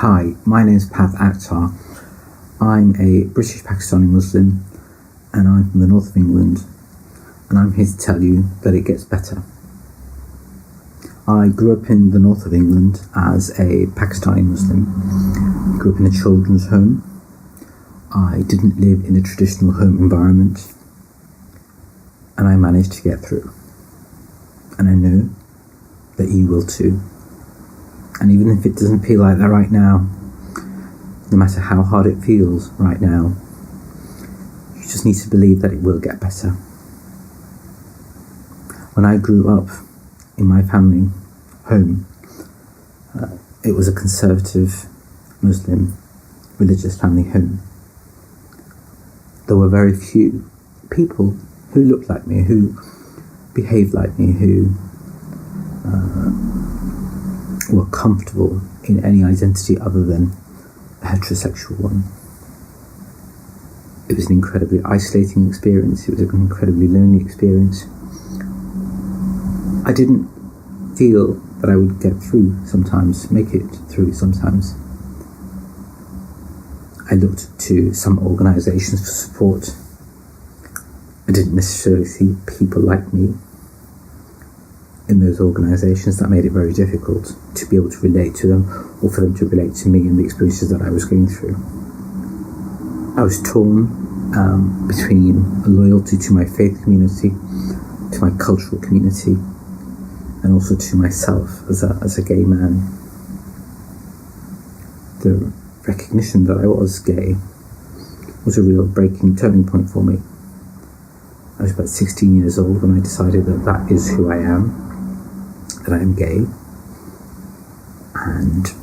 Hi, my name is Pav Akhtar. I'm a British-Pakistani Muslim and I'm from the north of England, and I'm here to tell you that it gets better. I grew up in the north of England as a Pakistani Muslim. Grew up in a children's home. I didn't live in a traditional home environment, and I managed to get through. And I know that you will too. And even if it doesn't feel like that right now, no matter how hard it feels right now, you just need to believe that it will get better. When I grew up in my family home, it was a conservative Muslim religious family home. There were very few people who looked like me, who behaved like me, who were comfortable in any identity other than a heterosexual one. It was an incredibly isolating experience. It was an incredibly lonely experience. I didn't feel that I would get through sometimes, make it through sometimes. I looked to some organisations for support. I didn't necessarily see people like me in those organisations. That made it very difficult to be able to relate to them, or for them to relate to me and the experiences that I was going through. I was torn between a loyalty to my faith community, to my cultural community, and also to myself as a gay man. The recognition that I was gay was a real turning point for me. I was about 16 years old when I decided that that is who I am, that I am gay, and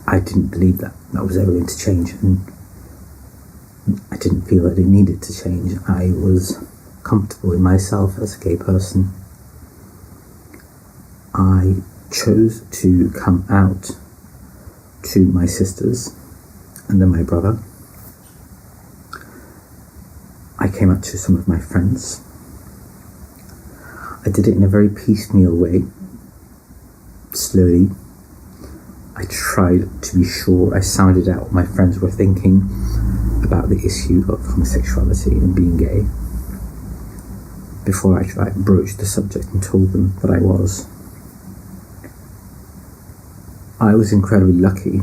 I didn't believe that was ever going to change, and I didn't feel that it needed to change. I was comfortable in myself as a gay person. I chose to come out to my sisters and then my brother. I came out to some of my friends. I did it in a very piecemeal way, slowly. I tried to be sure I sounded out what my friends were thinking about the issue of homosexuality and being gay before I broached the subject and told them that I was. I was incredibly lucky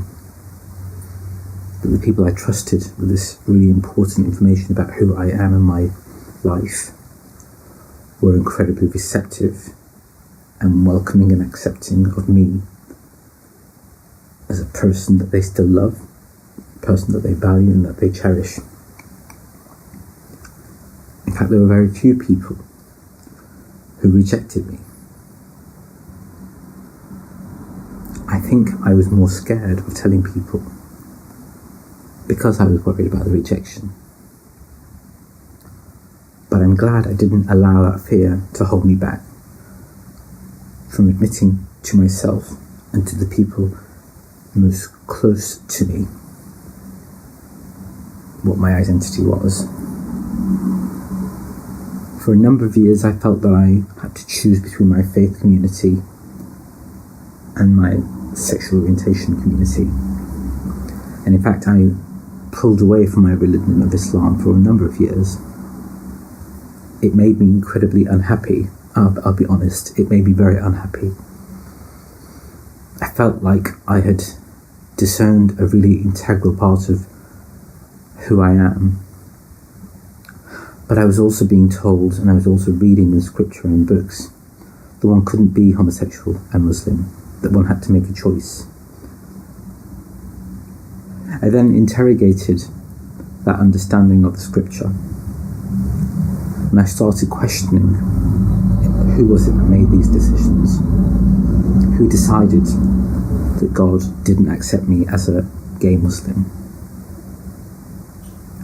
that the people I trusted with this really important information about who I am and my life were incredibly receptive and welcoming and accepting of me as a person that they still love, a person that they value and that they cherish. In fact, there were very few people who rejected me. I think I was more scared of telling people because I was worried about the rejection. But I'm glad I didn't allow that fear to hold me back from admitting to myself and to the people most close to me what my identity was. For a number of years I felt that I had to choose between my faith community and my sexual orientation community. And in fact I pulled away from my religion of Islam for a number of years. It made me incredibly unhappy. I'll be honest, it made me very unhappy. I felt like I had disowned a really integral part of who I am. But I was also being told, and I was also reading in scripture and books, that one couldn't be homosexual and Muslim, that one had to make a choice. I then interrogated that understanding of the scripture, and I started questioning who was it that made these decisions? Who decided that God didn't accept me as a gay Muslim?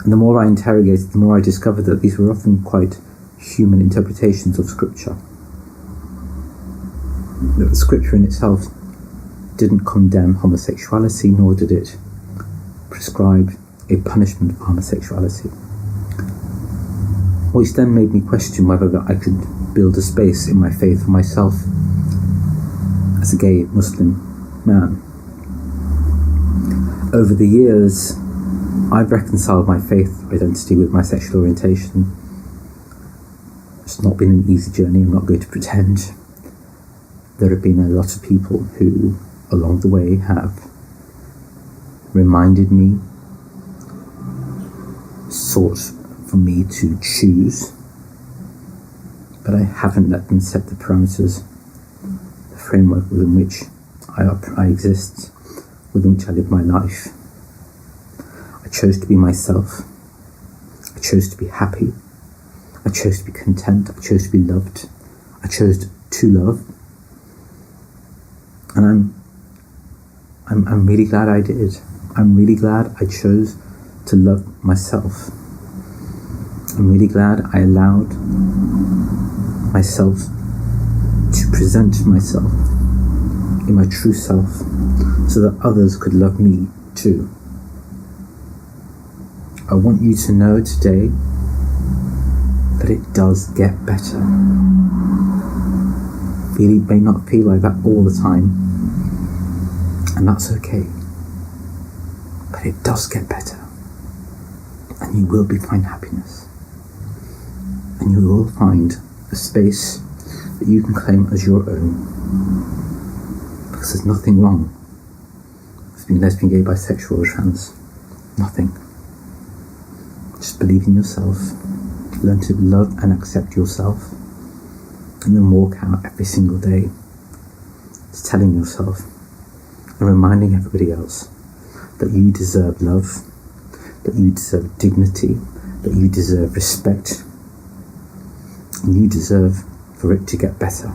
And the more I interrogated, the more I discovered that these were often quite human interpretations of scripture. That the scripture in itself didn't condemn homosexuality, nor did it prescribe a punishment for homosexuality. Which then made me question whether that I could build a space in my faith for myself as a gay Muslim man. Over the years, I've reconciled my faith identity with my sexual orientation. It's not been an easy journey, I'm not going to pretend. There have been a lot of people who, along the way, have reminded me, sought for me to choose, but I haven't let them set the parameters, the framework within which I exist, within which I live my life. I chose to be myself. I chose to be happy. I chose to be content. I chose to be loved. I chose to love. And I'm really glad I did. I'm really glad I chose to love myself. I'm really glad I allowed myself to present myself in my true self so that others could love me too. I want you to know today that it does get better. Really may not feel like that all the time, and that's okay. But it does get better. And you will find happiness. And you will find a space that you can claim as your own. Because there's nothing wrong with being lesbian, gay, bisexual, or trans. Nothing. Just believe in yourself. Learn to love and accept yourself. And then walk out every single day. Just telling yourself and reminding everybody else that you deserve love, that you deserve dignity, that you deserve respect, and you deserve for it to get better.